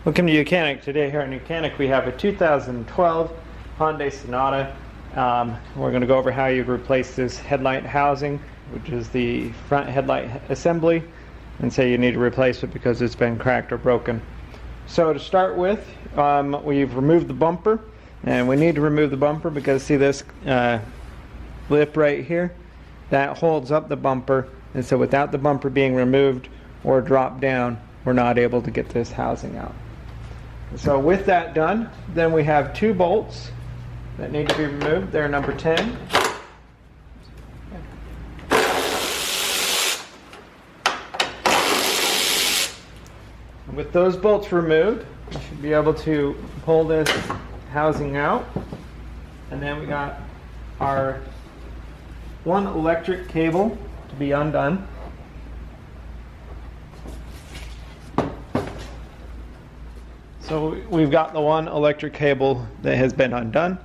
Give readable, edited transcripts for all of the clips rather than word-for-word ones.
Welcome to YOUCANIC. Today here on YOUCANIC we have a 2012 Hyundai Sonata. We're going to go over how you replace this headlight housing, which is the front headlight assembly, and say you need to replace it because it's been cracked or broken. So to start with, we've removed the bumper, and we need to remove the bumper because see this lip right here? That holds up the bumper, and so without the bumper being removed or dropped down, we're not able to get this housing out. So with that done, then we have two bolts that need to be removed. They're number 10. And with those bolts removed, we should be able to pull this housing out. And then we got our one electric cable to be undone. So we've got the one electric cable that has been undone,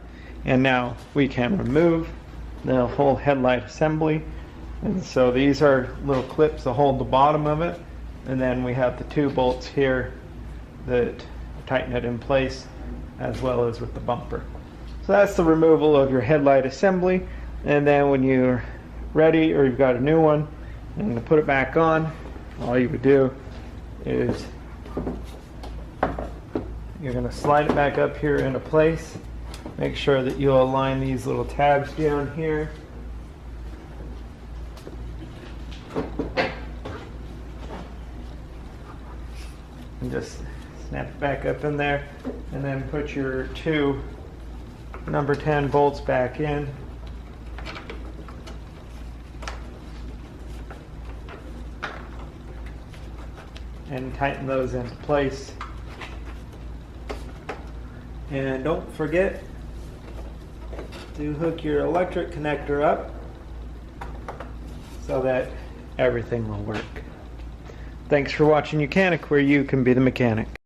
and now we can remove the whole headlight assembly. And so these are little clips that hold the bottom of it, and then we have the two bolts here that tighten it in place, as well as with the bumper. So that's the removal of your headlight assembly. And then when you're ready, or you've got a new one, and to put it back on, all you would do is you're going to slide it back up here into place. Make sure that you align these little tabs down here. And just snap it back up in there. And then put your two number 10 bolts back in. And tighten those into place. And don't forget to hook your electric connector up so that everything will work. Thanks for watching YOUCANIC, where you can be the mechanic.